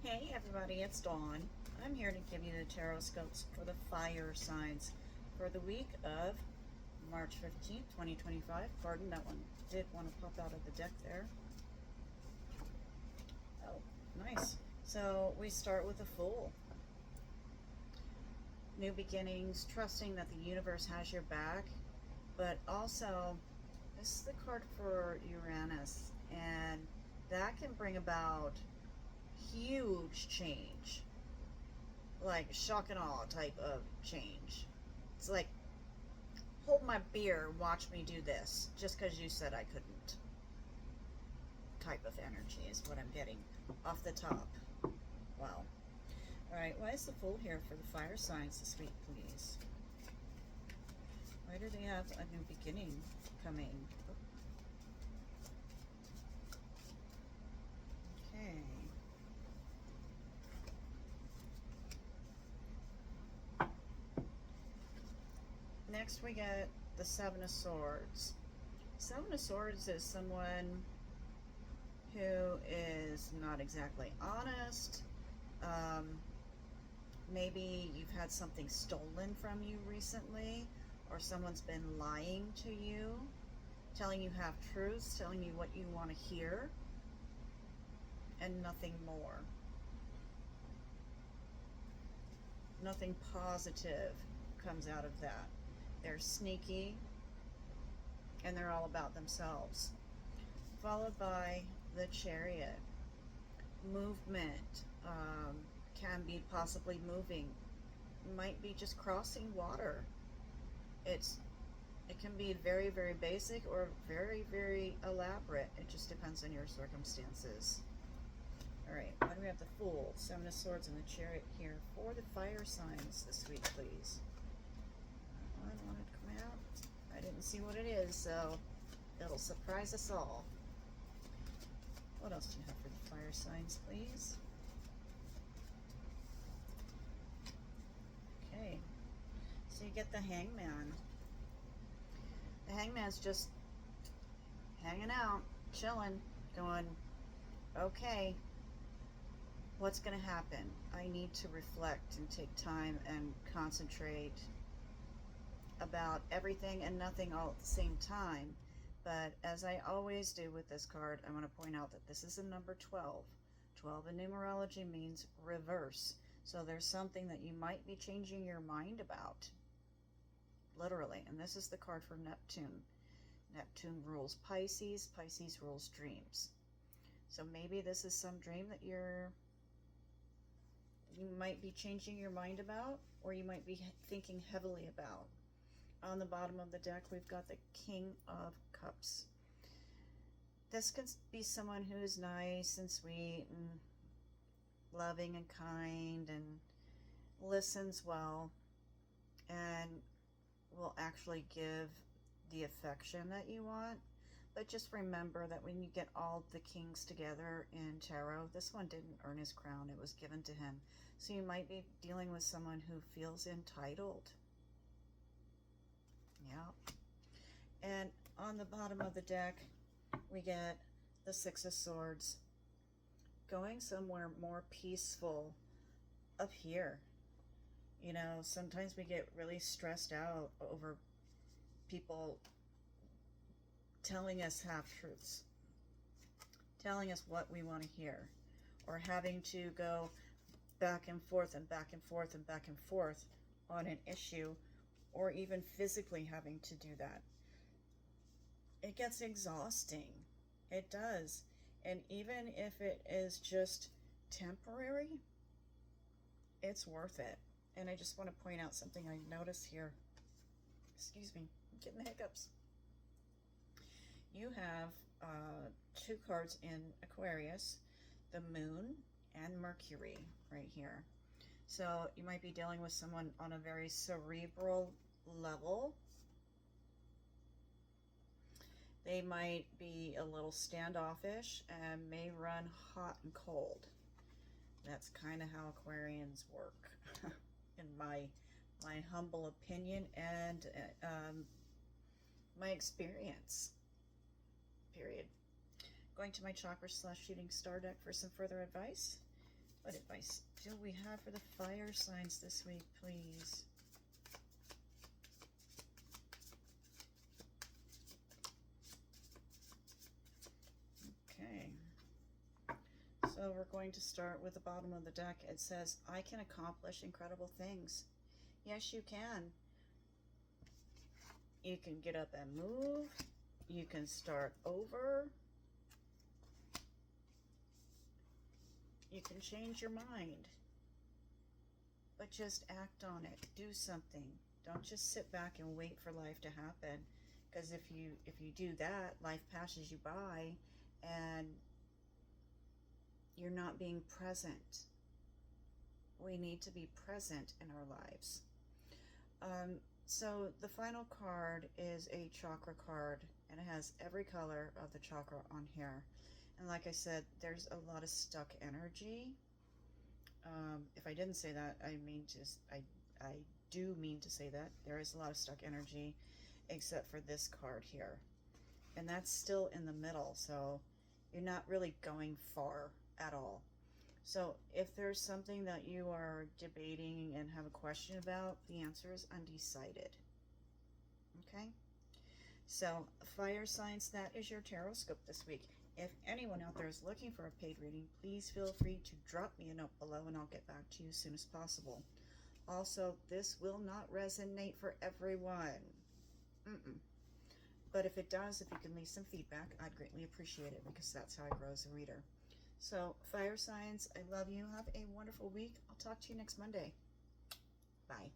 Hey everybody, it's Dawn. I'm here to give you the tarot scopes for the fire signs for the week of March 15th, 2025. Pardon, that one did want to pop out of the deck there. Oh, nice. So we start with the Fool. New beginnings, trusting that the universe has your back, but also this is the card for Uranus, and that can bring about huge change, like shock and awe type of change. It's like, hold my beer, watch me do this, just because you said I couldn't type of energy is what I'm getting off the top. Wow. Alright, why is the Fool here for the fire signs this week, please? Why do they have a new beginning coming? Okay. Next we get the Seven of Swords. Seven of Swords is someone who is not exactly honest. Maybe you've had something stolen from you recently, or someone's been lying to you, telling you half truths, telling you what you want to hear, and nothing more. Nothing positive comes out of that. They're sneaky, and they're all about themselves. Followed by the Chariot. Movement, can be possibly moving, might be just crossing water. It can be very, very basic or very, very elaborate. It just depends on your circumstances. Alright, why do we have the Fool, Seven of Swords, and the Chariot here for the fire signs this week, please? I wanted to come out. I didn't see what it is, so it'll surprise us all. What else do you have for the fire signs, please? Okay, so you get the Hangman. The Hangman's just hanging out, chilling, going, okay, what's going to happen? I need to reflect and take time and concentrate about everything and nothing all at the same time. But as I always do with this card, I want to point out that this is a number 12. 12 in numerology means reverse. So there's something that you might be changing your mind about, literally. And this is the card for Neptune. Neptune rules Pisces. Pisces rules dreams. So maybe this is some dream that you might be changing your mind about, or you might be thinking heavily about. On the bottom of the deck, we've got the King of Cups. This could be someone who is nice and sweet and loving and kind and listens well and will actually give the affection that you want. But just remember that when you get all the kings together in tarot, this one didn't earn his crown. It was given to him. So you might be dealing with someone who feels entitled. Yeah. And on the bottom of the deck, we get the Six of Swords. Going somewhere more peaceful up here. You know, sometimes we get really stressed out over people telling us half-truths, telling us what we want to hear, or having to go back and forth and back and forth and back and forth on an issue, or even physically having to do that. It gets exhausting. It does. And even if it is just temporary, it's worth it. And I just want to point out something I noticed here. Excuse me, I'm getting the hiccups. You have two cards in Aquarius, the Moon and Mercury right here. So you might be dealing with someone on a very cerebral level. They might be a little standoffish and may run hot and cold. That's kind of how Aquarians work, in my humble opinion and my experience. Period. Going to my chakra / shooting star deck for some further advice. What advice do we have for the fire signs this week, please? Okay. So we're going to start with the bottom of the deck. It says, I can accomplish incredible things. Yes, you can. You can get up and move. You can start over. You can change your mind. But just act on it. Do something. Don't just sit back and wait for life to happen. Because if you do that, life passes you by and you're not being present. We need to be present in our lives. So the final card is a chakra card, and it has every color of the chakra on here. And like I said, there's a lot of stuck energy. If I didn't say that, I do mean to say that. There is a lot of stuck energy, except for this card here. And that's still in the middle, so you're not really going far at all. So if there's something that you are debating and have a question about, the answer is undecided. Okay? So fire signs, that is your tarot scope this week. If anyone out there is looking for a paid reading, please feel free to drop me a note below and I'll get back to you as soon as possible. Also, this will not resonate for everyone. But if it does, if you can leave some feedback, I'd greatly appreciate it, because that's how I grow as a reader. So, fire signs, I love you. Have a wonderful week. I'll talk to you next Monday. Bye.